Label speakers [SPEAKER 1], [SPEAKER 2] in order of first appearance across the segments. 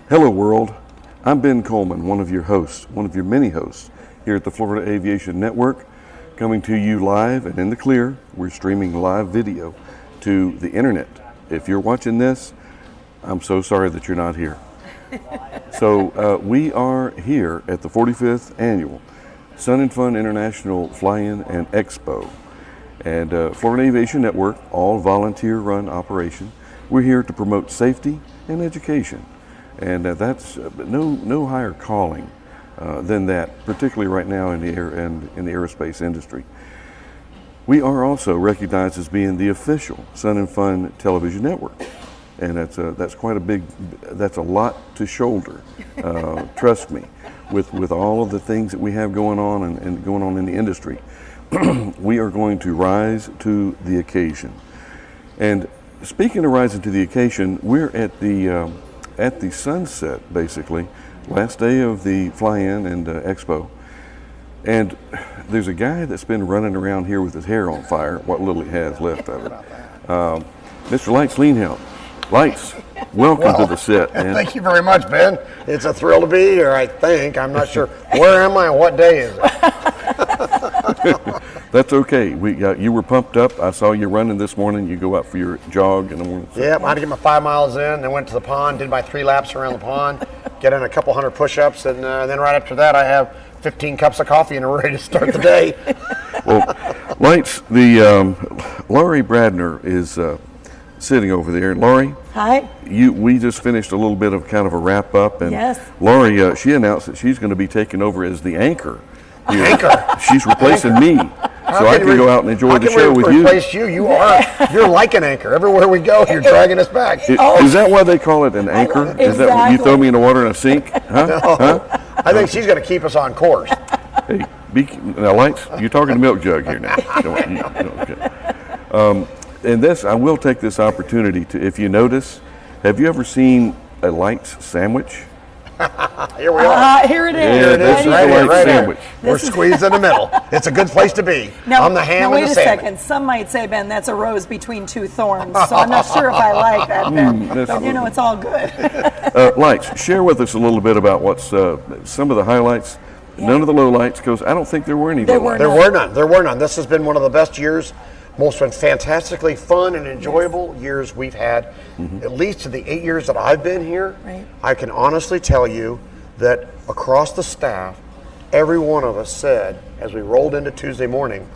[SPEAKER 1] Hello world, I'm Ben Coleman, one of your hosts, one of your many hosts here at the Florida Aviation Network, coming to you live and in the clear. We're streaming live video to the internet. If you're watching this, I'm so sorry that you're not here. So we are here at the 45th Annual Sun and Fun International Fly-In and Expo. And Florida Aviation Network, all volunteer run operation. We're here to promote safety and education. And that's no higher calling than that, particularly right now in the aerospace industry. We are also recognized as being the official Sun and Fun television network, and that's quite a big, that's a lot to shoulder. Trust me, with all of the things that we have going on and going on in the industry, we are going to rise to the occasion. And speaking of rising to the occasion, we're at the sunset, basically, last day of the fly-in and expo. And there's a guy that's been running around here with his hair on fire, what little he has left of it. Mr. Lights Leenhouts. Lights, welcome to the set, man.
[SPEAKER 2] Thank you very much, Ben. It's a thrill to be here, I think. I'm not sure. Where am I and what day is it?
[SPEAKER 1] That's okay. You were pumped up. I saw you running this morning. You go out for your jog in the morning.
[SPEAKER 2] Yep, I had to get my 5 miles in, then went to the pond, did my 3 laps around the pond, get in a couple hundred push-ups, and then right after that I have 15 cups of coffee and we're ready to start the day.
[SPEAKER 1] Well, Lights, the Lori Bradner is sitting over there. Lori?
[SPEAKER 3] Hi.
[SPEAKER 1] We just finished a little bit of kind of a wrap up, and
[SPEAKER 3] yes.
[SPEAKER 1] Lori, she announced that she's going to be taking over as the anchor.
[SPEAKER 2] Here. Anchor?
[SPEAKER 1] She's replacing me. So I can go out and enjoy the show with you.
[SPEAKER 2] Replace you? You're like an anchor. Everywhere we go, you're dragging us back.
[SPEAKER 1] Is that why they call it an anchor?
[SPEAKER 3] Exactly.
[SPEAKER 1] Is that when you throw me in the water in a sink? Huh?
[SPEAKER 2] No.
[SPEAKER 1] Huh?
[SPEAKER 2] I think she's going to keep us on course.
[SPEAKER 1] Hey, now, Lights, you're talking to Milk Jug here now. Okay. And this, I will take this opportunity to, if you notice, have you ever seen a Lights sandwich?
[SPEAKER 2] Here we are.
[SPEAKER 3] Here it is.
[SPEAKER 1] Yeah, this is the Lights sandwich.
[SPEAKER 2] We're squeezed in the middle. It's a good place to be.
[SPEAKER 3] Now,
[SPEAKER 2] I'm the ham and the salmon.
[SPEAKER 3] Wait a second. Some might say, Ben, that's a rose between two thorns. So I'm not sure if I like that, Ben. But you know, it's all good.
[SPEAKER 1] Lights, share with us a little bit about what's some of the highlights. Yeah. None of the lowlights, because I don't think there were any lowlights.
[SPEAKER 2] There were none. This has been one of the best years, most fantastically fun and enjoyable years we've had, at least in the 8 years that I've been here.
[SPEAKER 3] Right.
[SPEAKER 2] I can honestly tell you that across the staff, every one of us said, as we rolled into Tuesday morning,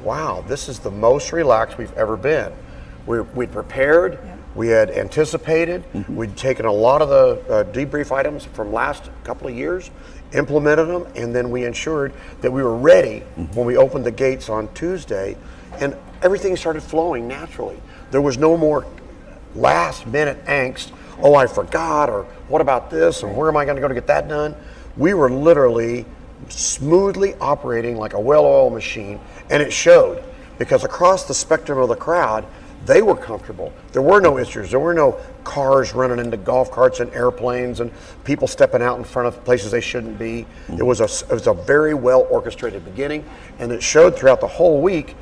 [SPEAKER 2] wow, this is the most relaxed we've ever been. We'd prepared, we had anticipated, we'd taken a lot of the debrief items from last couple of years, implemented them, and then we ensured that we were ready when we opened the gates on Tuesday, and everything started flowing naturally. There was no more last minute angst, oh, I forgot, or what about this, and where am I going to go to get that done? We were literally smoothly operating like a well-oiled machine, and it showed, because across the spectrum of the crowd, they were comfortable. There were no issues. There were no cars running into golf carts and airplanes and people stepping out in front of places they shouldn't be. It was a very well orchestrated beginning, and it showed throughout the whole week.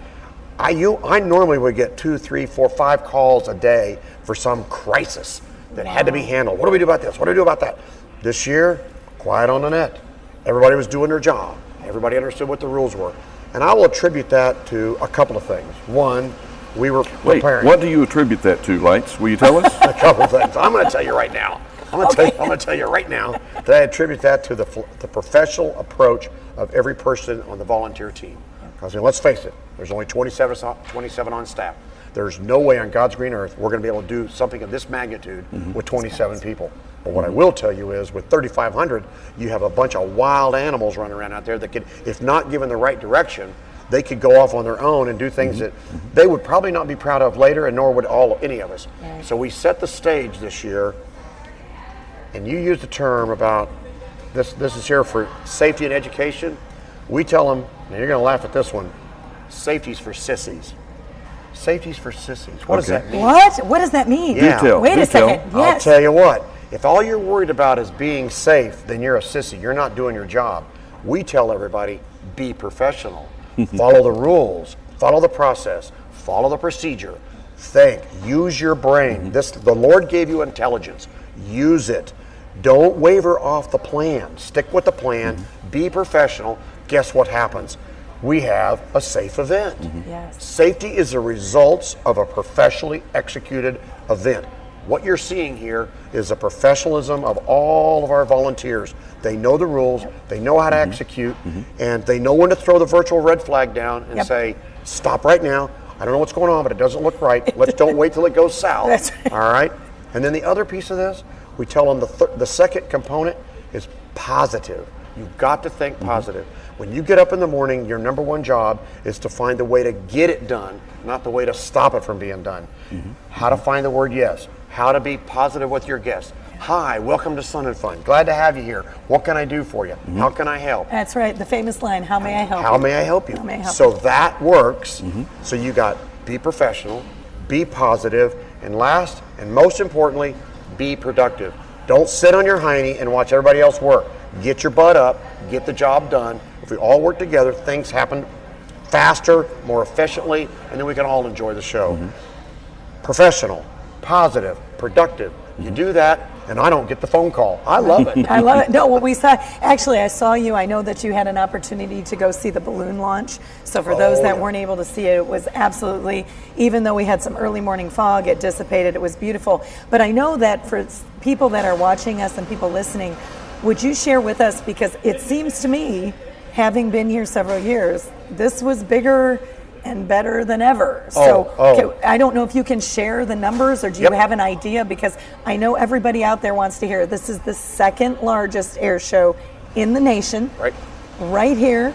[SPEAKER 2] I normally would get 2, 3, 4, 5 calls a day for some crisis that had to be handled. What do we do about this? What do we do about that? This year, quiet on the net. Everybody was doing their job. Everybody understood what the rules were. And I will attribute that to a couple of things. One, we were preparing.
[SPEAKER 1] What do you attribute that to, Lights? Will you tell us?
[SPEAKER 2] A couple of things. I'm going to tell you right now. I'm going to tell you right now that I attribute that to the professional approach of every person on the volunteer team. Because let's face it, there's only 27 on staff. There's no way on God's green earth we're going to be able to do something of this magnitude with 27 people. But what I will tell you is with 3,500, you have a bunch of wild animals running around out there that could, if not given the right direction, they could go off on their own and do things that they would probably not be proud of later, and nor would any of us. Right. So we set the stage this year and you use the term about this is here for safety and education, we tell them, and you're going to laugh at this one, safety's for sissies. Safety's for sissies. What does that mean?
[SPEAKER 3] What does that mean?
[SPEAKER 2] Yeah.
[SPEAKER 1] Do tell.
[SPEAKER 3] Wait a second.
[SPEAKER 2] I'll
[SPEAKER 3] Yes.
[SPEAKER 2] tell you what, if all you're worried about is being safe, then you're a sissy. You're not doing your job. We tell everybody, be professional. Follow the rules, follow the process, follow the procedure. Think, use your brain. The Lord gave you intelligence. Use it. Don't waver off the plan. Stick with the plan. Be professional. Guess what happens? We have a safe event.
[SPEAKER 3] Yes.
[SPEAKER 2] Safety is the results of a professionally executed event. What you're seeing here is the professionalism of all of our volunteers. They know the rules, they know how to execute, and they know when to throw the virtual red flag down and say, stop right now. I don't know what's going on, but it doesn't look right. Let's don't wait till it goes south.
[SPEAKER 3] That's right.
[SPEAKER 2] All right? And then the other piece of this, we tell them the second component is positive. You've got to think positive. When you get up in the morning, your number one job is to find the way to get it done, not the way to stop it from being done. How to find the word yes. How to be positive with your guests. Hi, welcome to Sun and Fun. Glad to have you here. What can I do for you? How can I help?
[SPEAKER 3] That's right. The famous line, how may I help you?
[SPEAKER 2] How may I help you?
[SPEAKER 3] How may I help
[SPEAKER 2] So that works. So you got be professional, be positive, and last and most importantly, be productive. Don't sit on your hiney and watch everybody else work. Get your butt up, get the job done. If we all work together, things happen faster, more efficiently, and then we can all enjoy the show. Professional, positive, productive. You do that, and I don't get the phone call. I love it.
[SPEAKER 3] I love it. No, what we saw, actually, I saw you. I know that you had an opportunity to go see the balloon launch. So for those that weren't able to see it, it was absolutely, even though we had some early morning fog, it dissipated. It was beautiful. But I know that for people that are watching us and people listening, would you share with us, because it seems to me, having been here several years, this was bigger and better than ever. I don't know if you can share the numbers, or do you have an idea? Because I know everybody out there wants to hear. This is the second largest air show in the nation, right here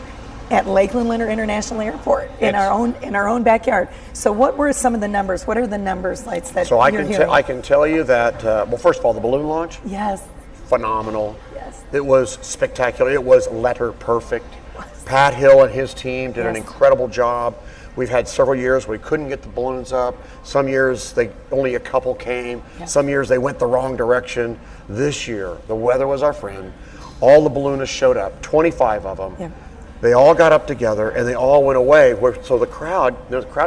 [SPEAKER 3] at Lakeland Leonard International Airport in our own backyard. So what were some of the numbers? What are the numbers, lights that you're hearing?
[SPEAKER 2] I can tell you that. Well, first of all, the balloon launch.
[SPEAKER 3] Yes.
[SPEAKER 2] Phenomenal.
[SPEAKER 3] Yes.
[SPEAKER 2] It was spectacular. It was letter perfect. Pat Hill and his team did an incredible job. We've had several years where we couldn't get the balloons up. Some years only a couple came. Some years they went the wrong direction. This year, the weather was our friend. All the balloonists showed up, 25 of them. They all got up together and they all went away. So the crowd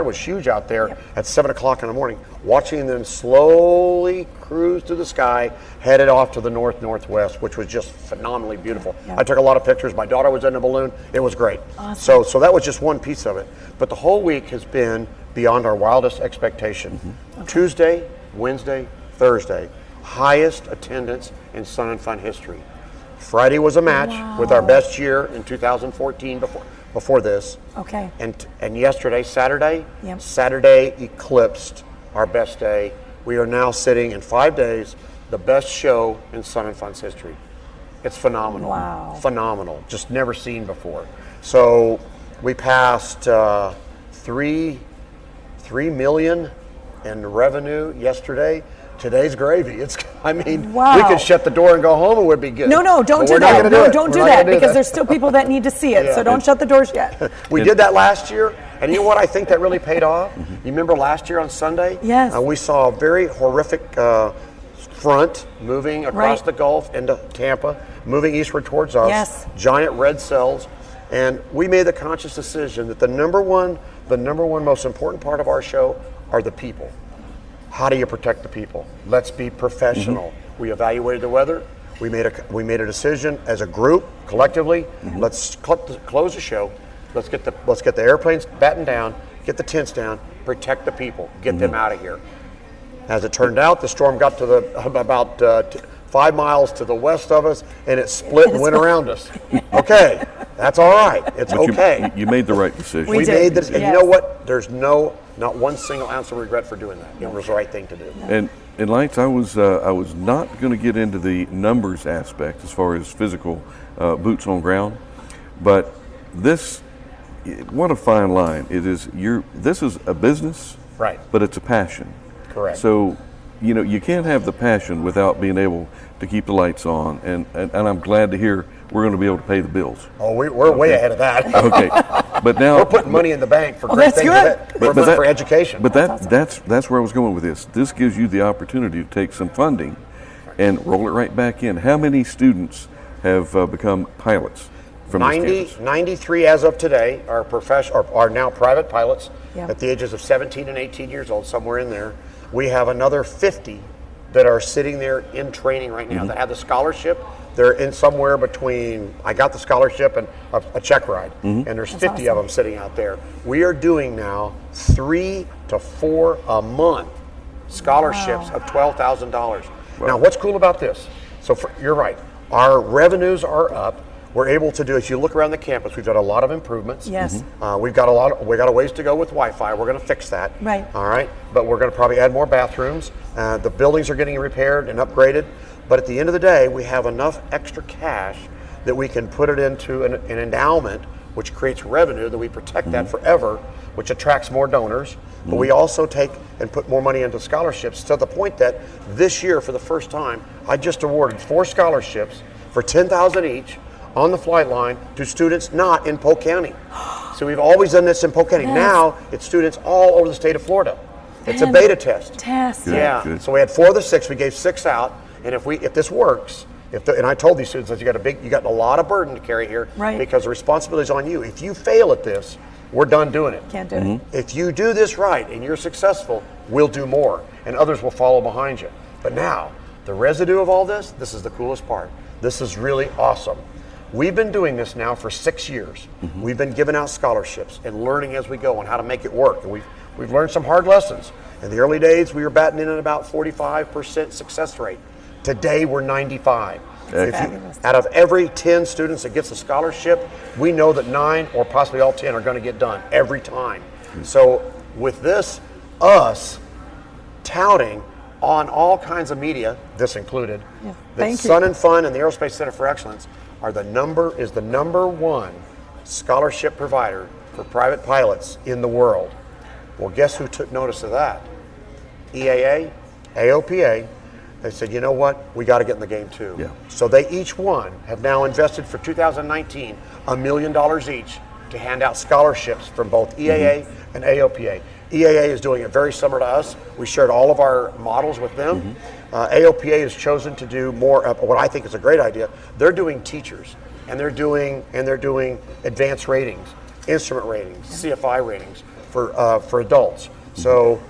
[SPEAKER 2] was huge out there at 7 o'clock in the morning, watching them slowly cruise through the sky, headed off to the northwest, which was just phenomenally beautiful. I took a lot of pictures. My daughter was in a balloon. It was great. Awesome. So that was just one piece of it. But the whole week has been beyond our wildest expectation. Tuesday, Wednesday, Thursday, highest attendance in Sun and Fun history. Friday was a match with our best year in 2014 before this.
[SPEAKER 3] Okay.
[SPEAKER 2] And yesterday, Saturday, Saturday eclipsed our best day. We are now sitting in 5 days, the best show in Sun and Fun's history. It's phenomenal.
[SPEAKER 3] Wow.
[SPEAKER 2] Phenomenal. Just never seen before. So we passed 3 million in revenue yesterday. Today's gravy. We could shut the door and go home and we'd be good.
[SPEAKER 3] No, don't do that. Don't do that, because there's still people that need to see it. So don't shut the doors yet.
[SPEAKER 2] We did that last year, and you know what I think that really paid off? You remember last year on Sunday?
[SPEAKER 3] Yes.
[SPEAKER 2] We saw a very horrific front moving across the Gulf into Tampa, moving eastward towards us.
[SPEAKER 3] Yes.
[SPEAKER 2] Giant red cells. And we made the conscious decision that the number one most important part of our show are the people. How do you protect the people? Let's be professional. We evaluated the weather. We made a decision as a group, collectively. Let's close the show. Let's get the airplanes battened down, get the tents down, protect the people, get them out of here. As it turned out, the storm got to about 5 miles to the west of us, and it split and went around us. Okay, that's all right. It's okay.
[SPEAKER 1] You made the right decision.
[SPEAKER 2] We made this, and you know what? There's not one single ounce of regret for doing that. It was the right thing to do.
[SPEAKER 1] And Lights, I was not going to get into the numbers aspect as far as physical boots on ground, but what a fine line it is. This is a business,
[SPEAKER 2] right?
[SPEAKER 1] But it's a passion.
[SPEAKER 2] Correct.
[SPEAKER 1] So you know, you can't have the passion without being able to keep the lights on, and I'm glad to hear we're going to be able to pay the bills.
[SPEAKER 2] Oh, we're way ahead of that.
[SPEAKER 1] Okay, but now
[SPEAKER 2] We're putting money in the bank for great
[SPEAKER 3] that's
[SPEAKER 2] things,
[SPEAKER 3] good.
[SPEAKER 2] for education.
[SPEAKER 1] But that's where I was going with this. This gives you the opportunity to take some funding and roll it right back in. How many students have become pilots from this campus?
[SPEAKER 2] 93 as of today are now private pilots
[SPEAKER 3] Yeah.
[SPEAKER 2] at the ages of 17 and 18 years old, somewhere in there. We have another 50 that are sitting there in training right now that have the scholarship. They're in somewhere between, I got the scholarship and a check ride, and there's 50 of them sitting out there. We are doing now 3 to 4 a month scholarships of $12,000. Now, what's cool about this? So you're right, our revenues are up. We're able to do, as you look around the campus, we've done a lot of improvements.
[SPEAKER 3] Yes.
[SPEAKER 2] We got a ways to go with Wi-Fi. We're going to fix that.
[SPEAKER 3] Right.
[SPEAKER 2] All right. But we're going to probably add more bathrooms. The buildings are getting repaired and upgraded. But at the end of the day, we have enough extra cash that we can put it into an endowment, which creates revenue that we protect that forever, which attracts more donors. But we also take and put more money into scholarships to the point that this year, for the first time, I just awarded 4 scholarships for $10,000 each on the flight line to students not in Polk County. So we've always done this in Polk County.
[SPEAKER 3] Yes.
[SPEAKER 2] Now it's students all over the state of Florida. It's a beta test.
[SPEAKER 3] Fantastic.
[SPEAKER 2] Yeah.
[SPEAKER 1] Good.
[SPEAKER 2] So we had 4 of the 6. We gave 6 out, and if this works, and I told these students that you got a lot of burden to carry here,
[SPEAKER 3] Right.
[SPEAKER 2] because the responsibility is on you. If you fail at this, we're done doing it.
[SPEAKER 3] Can't do it.
[SPEAKER 2] If you do this right and you're successful, we'll do more, and others will follow behind you. But now, the residue of all this is the coolest part. This is really awesome. We've been doing this now for 6 years. We've been giving out scholarships and learning as we go on how to make it work. And we've learned some hard lessons. In the early days, we were batting in at about 45% success rate. Today, we're 95.
[SPEAKER 3] Fabulous.
[SPEAKER 2] Out of every 10 students that gets a scholarship, we know that 9 or possibly all 10 are going to get done every time. So with this, us touting on all kinds of media, this included,
[SPEAKER 3] Yeah.
[SPEAKER 2] that
[SPEAKER 3] Thank you.
[SPEAKER 2] Sun and Fun and the Aerospace Center for Excellence is the number 1 scholarship provider for private pilots in the world. Well, guess who took notice of that? EAA, AOPA. They said, you know what? We got to get in the game too.
[SPEAKER 1] Yeah.
[SPEAKER 2] So they each one have now invested for 2019 $1 million each to hand out scholarships from both EAA and AOPA. EAA is doing it very similar to us. We shared all of our models with them. AOPA has chosen to do more of what I think is a great idea. They're doing teachers, and they're doing advanced ratings, instrument ratings, CFI ratings for adults. So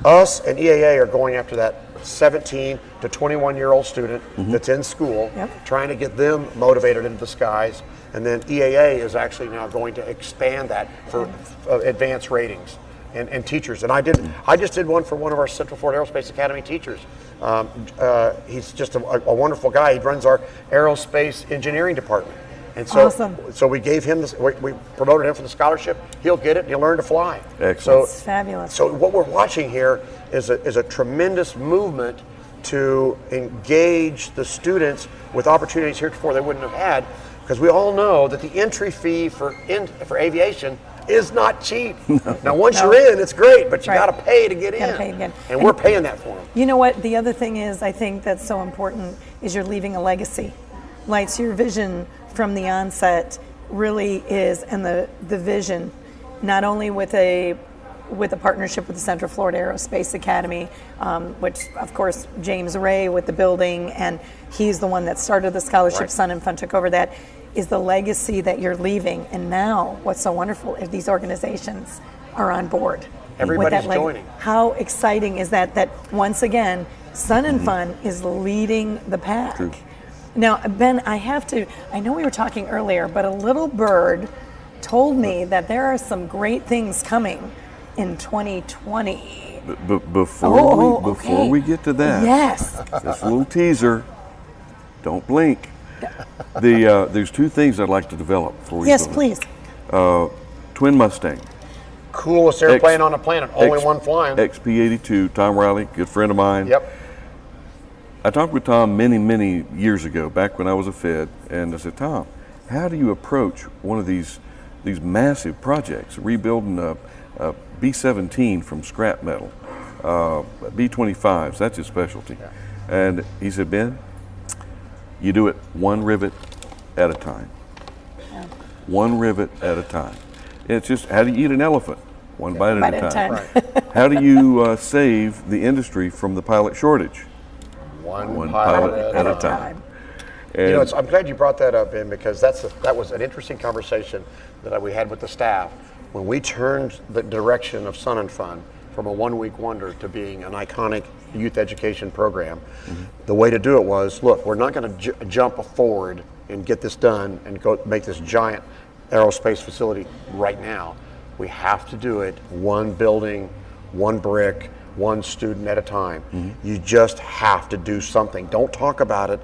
[SPEAKER 2] us and EAA are going after that 17 to 21-year-old student that's in school, trying to get them motivated into the skies. And then EAA is actually now going to expand that for advanced ratings and teachers. And I just did one for one of our Central Florida Aerospace Academy teachers. He's just a wonderful guy. He runs our aerospace engineering department. And so,
[SPEAKER 3] Awesome.
[SPEAKER 2] so we gave him this. We promoted him for the scholarship. He'll get it. And he'll learn to fly.
[SPEAKER 1] Excellent.
[SPEAKER 3] It's fabulous.
[SPEAKER 2] So what we're watching here is a tremendous movement to engage the students with opportunities heretofore they wouldn't have had, because we all know that the entry fee for aviation is not cheap. Now, once you're in, it's great, but you
[SPEAKER 3] Right.
[SPEAKER 2] got to pay to get
[SPEAKER 3] Gotta
[SPEAKER 2] in.
[SPEAKER 3] pay again.
[SPEAKER 2] And we're paying that for them.
[SPEAKER 3] You know what? The other thing is, I think that's so important, is you're leaving a legacy. Lights, your vision from the onset really is, and the vision, not only with a partnership with the Central Florida Aerospace Academy, which of course James Ray with the building, and he's the one that started the scholarship.
[SPEAKER 2] Right.
[SPEAKER 3] Sun and Fun took over that, is the legacy that you're leaving. And now what's so wonderful is these organizations are on board. with
[SPEAKER 2] Everybody's
[SPEAKER 3] that leg-
[SPEAKER 2] joining.
[SPEAKER 3] How exciting is that once again, Sun and Fun is leading the pack.
[SPEAKER 1] True.
[SPEAKER 3] Now, Ben, I know we were talking earlier, but a little bird told me that there are some great things coming in 2020.
[SPEAKER 1] But before
[SPEAKER 3] okay.
[SPEAKER 1] we get to that,
[SPEAKER 3] Yes.
[SPEAKER 1] just a little teaser. Don't blink. There's 2 things I'd like to develop for you.
[SPEAKER 3] Yes, please.
[SPEAKER 1] Twin Mustang.
[SPEAKER 2] Coolest airplane on the planet. Only one flying.
[SPEAKER 1] XP-82, Tom Riley, good friend of mine.
[SPEAKER 2] Yep.
[SPEAKER 1] I talked with Tom many years ago, back when I was a Fed, and I said, Tom, how do you approach one of these massive projects, rebuilding a B-17 from scrap metal, B-25s. That's his specialty. And he said, Ben, you do it one rivet at a time. One rivet at a time. It's just, how do you eat an elephant? One bite at a time.
[SPEAKER 2] Right.
[SPEAKER 1] How do you save the industry from the pilot shortage?
[SPEAKER 2] One
[SPEAKER 1] pilot at a time. And
[SPEAKER 2] you know, I'm glad you brought that up, Ben, because that was an interesting conversation that we had with the staff when we turned the direction of Sun and Fun from a one-week wonder to being an iconic youth education program. The way to do it was, look, we're not going to jump forward and get this done and go make this giant aerospace facility right now. We have to do it one building, one brick, one student at a time. You just have to do something. Don't talk about it.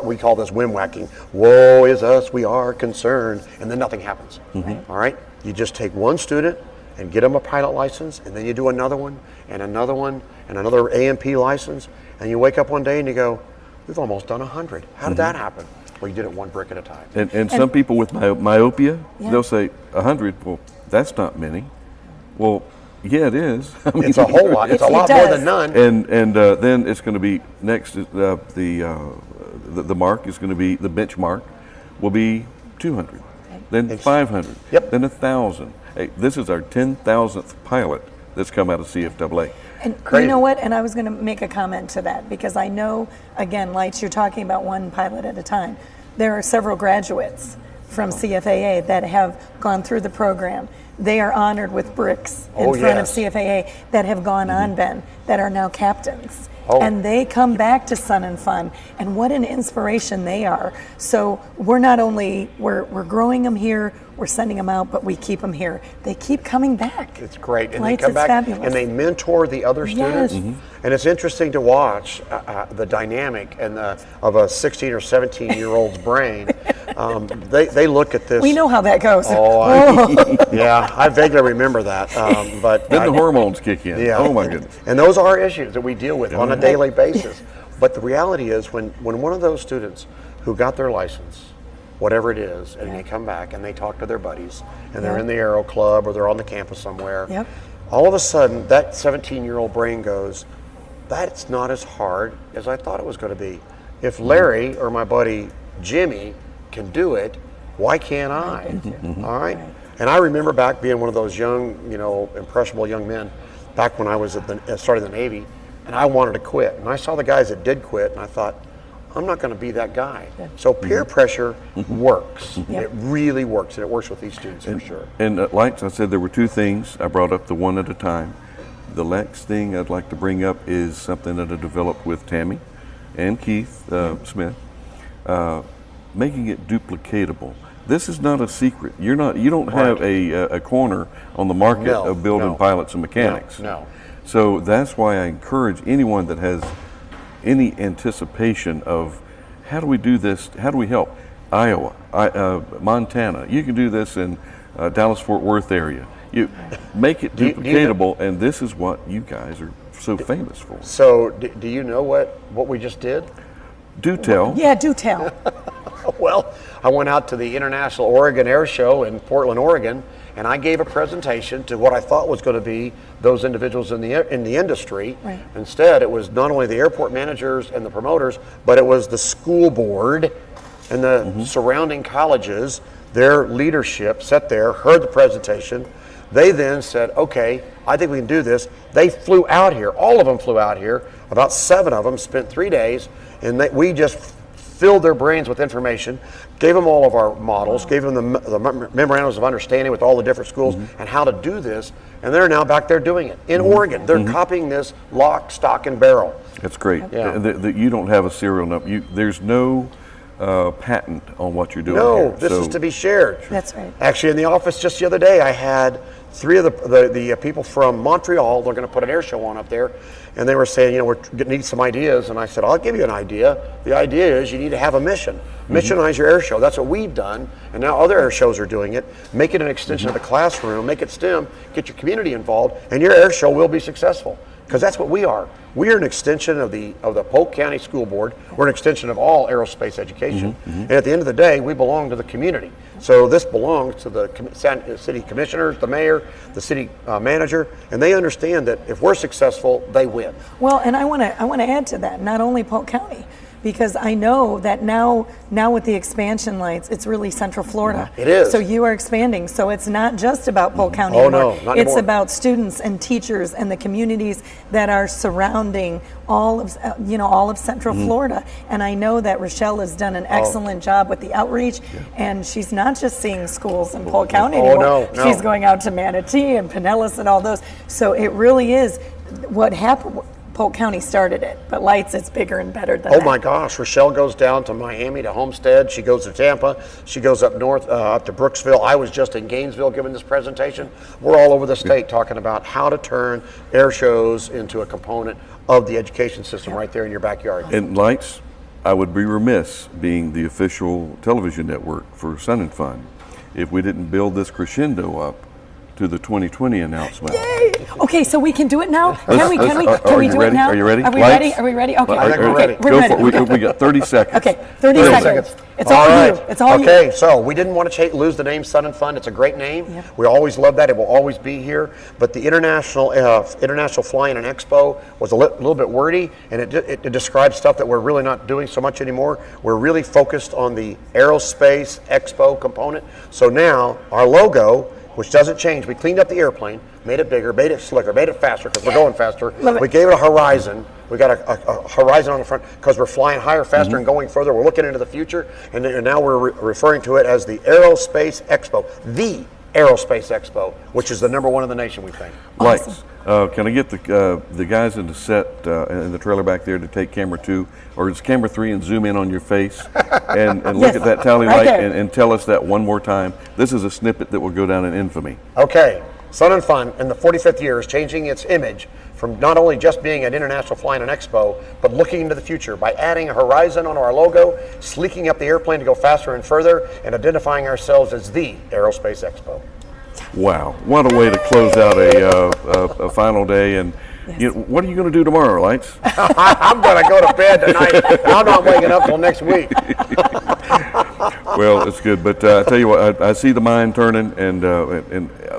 [SPEAKER 2] We call this whim whacking. Woe is us, we are concerned, and then nothing happens. All right? You just take one student and get them a pilot license, and then you do another one, and another AMP license, and you wake up one day and you go, we've almost done 100. How did that happen? Well, you did it one brick at a time.
[SPEAKER 1] And some people with myopia, they'll say 100. Well, that's not many. Well, yeah, it is. I mean,
[SPEAKER 2] it's a whole lot. It's a lot more than none.
[SPEAKER 1] And then it's going to be next. The mark is going to be, the benchmark will be 200, then 500, then 1,000. Hey, this is our 10,000th pilot that's come out of CFAA.
[SPEAKER 3] And you know what? And I was going to make a comment to that, because I know, again, Lights, you're talking about one pilot at a time. There are several graduates from CFAA that have gone through the program. They are honored with bricks in front of CFAA that have gone on, Ben, that are now captains. And they come back to Sun and Fun, and what an inspiration they are. So we're not only, we're growing them here, we're sending them out, but we keep them here. They keep coming back.
[SPEAKER 2] It's great. And
[SPEAKER 3] Lights,
[SPEAKER 2] they come back
[SPEAKER 3] fabulous.
[SPEAKER 2] and they mentor the other students. And it's interesting to watch the dynamic and of a 16 or 17-year-old's brain. They look at this.
[SPEAKER 3] We know how that goes.
[SPEAKER 2] Yeah, I vaguely remember that. But
[SPEAKER 1] then the hormones kick in.
[SPEAKER 2] Yeah.
[SPEAKER 1] Oh my goodness.
[SPEAKER 2] And those are issues that we deal with on a daily basis. But the reality is, when one of those students who got their license, whatever it is, and they come back and they talk to their buddies, and they're in the Aero Club or they're on the campus somewhere, all of a sudden that 17-year-old brain goes, that's not as hard as I thought it was going to be. If Larry or my buddy Jimmy can do it, why can't I? All right? And I remember back being one of those young, impressionable young men back when I was started in the Navy, and I wanted to quit. And I saw the guys that did quit, and I thought, I'm not going to be that guy. So peer pressure works. It really works, and it works with these students for sure.
[SPEAKER 1] And like I said, there were two things. I brought up the one at a time. The next thing I'd like to bring up is something that I developed with Tammy and Keith Smith, making it duplicatable. This is not a secret. You don't have a corner on the market of building pilots and mechanics.
[SPEAKER 2] No.
[SPEAKER 1] So that's why I encourage anyone that has any anticipation of how do we do this, how do we help Iowa, Montana. You can do this in Dallas-Fort Worth area. You make it duplicatable, and this is what you guys are so famous for.
[SPEAKER 2] So do you know what we just did?
[SPEAKER 1] Do tell.
[SPEAKER 3] Yeah, do tell.
[SPEAKER 2] Well, I went out to the International Oregon Air Show in Portland, Oregon, and I gave a presentation to what I thought was going to be those individuals in the industry.
[SPEAKER 3] Right.
[SPEAKER 2] Instead, it was not only the airport managers and the promoters, but it was the school board and the surrounding colleges. Their leadership sat there, heard the presentation. They then said, okay, I think we can do this. They flew out here. All of them flew out here. About 7 of them spent 3 days, and we just filled their brains with information, gave them all of our models, gave them the memorandums of understanding with all the different schools and how to do this, and they're now back there doing it. In Oregon, they're copying this lock, stock, and barrel.
[SPEAKER 1] That's great.
[SPEAKER 2] Yeah.
[SPEAKER 1] You don't have a serial number. There's no patent on what you're doing
[SPEAKER 2] No,
[SPEAKER 1] here.
[SPEAKER 2] this is to be shared.
[SPEAKER 3] That's right.
[SPEAKER 2] Actually, in the office just the other day, I had 3 of the people from Montreal. They're going to put an air show on up there, and they were saying, we need some ideas. And I said, I'll give you an idea. The idea is you need to have a mission. Missionize your air show. That's what we've done, and now other air shows are doing it. Make it an extension of the classroom. Make it STEM. Get your community involved, and your air show will be successful. because that's what we are. We are an extension of the Polk County School Board. We're an extension of all aerospace education. And at the end of the day, we belong to the community. So this belongs to the city commissioners, the mayor, the city manager, and they understand that if we're successful, they win.
[SPEAKER 3] Well, and I want to add to that, not only Polk County, because I know that now with the expansion lights, it's really Central Florida.
[SPEAKER 2] It is.
[SPEAKER 3] So you are expanding. So it's not just about Polk County
[SPEAKER 2] Oh,
[SPEAKER 3] anymore.
[SPEAKER 2] no, not
[SPEAKER 3] It's
[SPEAKER 2] anymore.
[SPEAKER 3] about students and teachers and the communities that are surrounding all of Central Florida. And I know that Rochelle has done an excellent job with the outreach, and she's not just seeing schools in Polk County anymore.
[SPEAKER 2] no.
[SPEAKER 3] She's going out to Manatee and Pinellas and all those. So it really is what happened. Polk County started it, but Lights, it's bigger and better than that.
[SPEAKER 2] Oh my gosh, Rochelle goes down to Miami, to Homestead. She goes to Tampa. She goes up north, up to Brooksville. I was just in Gainesville giving this presentation. We're all over the state talking about how to turn air shows into a component of the education system right there in your backyard.
[SPEAKER 1] And Lights, I would be remiss, being the official television network for Sun and Fun, if we didn't build this crescendo up to the 2020 announcement.
[SPEAKER 3] Yay! Okay, so we can do it now? Can we
[SPEAKER 1] Are
[SPEAKER 3] do
[SPEAKER 1] you
[SPEAKER 3] it
[SPEAKER 1] ready?
[SPEAKER 3] now?
[SPEAKER 1] Are you ready?
[SPEAKER 3] Are we
[SPEAKER 1] Lights?
[SPEAKER 3] ready? Are we ready? Okay.
[SPEAKER 2] I think we're ready.
[SPEAKER 3] We're
[SPEAKER 1] Go
[SPEAKER 3] ready.
[SPEAKER 1] for it.
[SPEAKER 3] Okay.
[SPEAKER 1] We got 30 seconds.
[SPEAKER 3] Okay, 30 seconds. It's all
[SPEAKER 2] right.
[SPEAKER 3] you. It's all you.
[SPEAKER 2] Okay, so we didn't want to lose the name Sun and Fun. It's a great name.
[SPEAKER 3] Yeah.
[SPEAKER 2] We always love that. It will always be here. But the international flying and Expo was a little bit wordy, and it describes stuff that we're really not doing so much anymore. We're really focused on the Aerospace Expo component. So now our logo, which doesn't change, we cleaned up the airplane, made it bigger, made it slicker, made it faster because we're going faster.
[SPEAKER 3] Love it.
[SPEAKER 2] We gave it a horizon. We got a horizon on the front because we're flying higher, faster, and going further. We're looking into the future, and now we're referring to it as the Aerospace Expo, the Aerospace Expo, which is the #1 in the nation, we think.
[SPEAKER 1] Lights. Can I get the guys in the set in the trailer back there to take camera 2 or it's camera 3 and zoom in on your face and look
[SPEAKER 3] Yes,
[SPEAKER 1] at that tally
[SPEAKER 3] right
[SPEAKER 1] light
[SPEAKER 3] there.
[SPEAKER 1] and tell us that one more time. This is a snippet that will go down in infamy.
[SPEAKER 2] Okay, Sun and Fun in the 45th year is changing its image from not only just being an international flying and expo, but looking into the future by adding a horizon on our logo, sleeking up the airplane to go faster and further, and identifying ourselves as the Aerospace Expo.
[SPEAKER 1] Wow, what a way to close out a final day. And what are you going to do tomorrow, Lights?
[SPEAKER 2] I'm going to go to bed tonight. I'm not waking up till next week.
[SPEAKER 1] Well, it's good, but I tell you what, I see the mind turning, and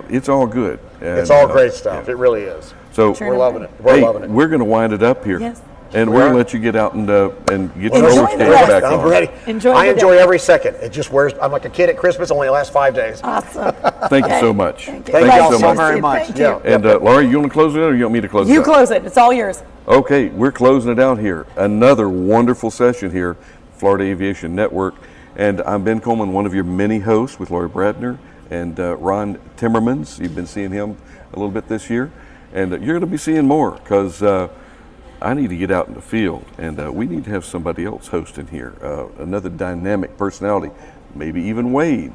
[SPEAKER 1] it's all good. And,
[SPEAKER 2] It's all great stuff. It really is.
[SPEAKER 1] So
[SPEAKER 2] We're loving it. We're loving it.
[SPEAKER 1] we're going to wind it up here,
[SPEAKER 3] Yes.
[SPEAKER 1] and
[SPEAKER 2] We
[SPEAKER 1] we're
[SPEAKER 2] are.
[SPEAKER 1] going to let you get out and get
[SPEAKER 3] Enjoy
[SPEAKER 1] your roller
[SPEAKER 3] the
[SPEAKER 1] skates
[SPEAKER 3] rest.
[SPEAKER 1] back
[SPEAKER 2] I'm
[SPEAKER 1] on.
[SPEAKER 2] ready.
[SPEAKER 3] Enjoy
[SPEAKER 2] I
[SPEAKER 3] the
[SPEAKER 2] enjoy
[SPEAKER 3] day.
[SPEAKER 2] every second. It just wears. I'm like a kid at Christmas. Only lasts 5 days.
[SPEAKER 3] Awesome.
[SPEAKER 1] Thank you so much.
[SPEAKER 3] Thank you.
[SPEAKER 2] Thank you all
[SPEAKER 1] so
[SPEAKER 2] so
[SPEAKER 1] much.
[SPEAKER 2] very much.
[SPEAKER 3] Thank you.
[SPEAKER 1] And Lori, you want to close it out, or you want me to close it
[SPEAKER 3] You
[SPEAKER 1] out?
[SPEAKER 3] close it. It's all yours.
[SPEAKER 1] Okay, we're closing it out here. Another wonderful session here, Florida Aviation Network. And I'm Ben Coleman, one of your many hosts with Lori Bradner and Ron Timmermans. You've been seeing him a little bit this year. And you're going to be seeing more because I need to get out in the field. And we need to have somebody else hosting here, another dynamic personality, maybe even Wade,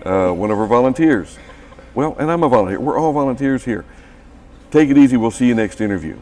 [SPEAKER 1] one of our volunteers. Well, and I'm a volunteer. We're all volunteers here. Take it easy. We'll see you next interview.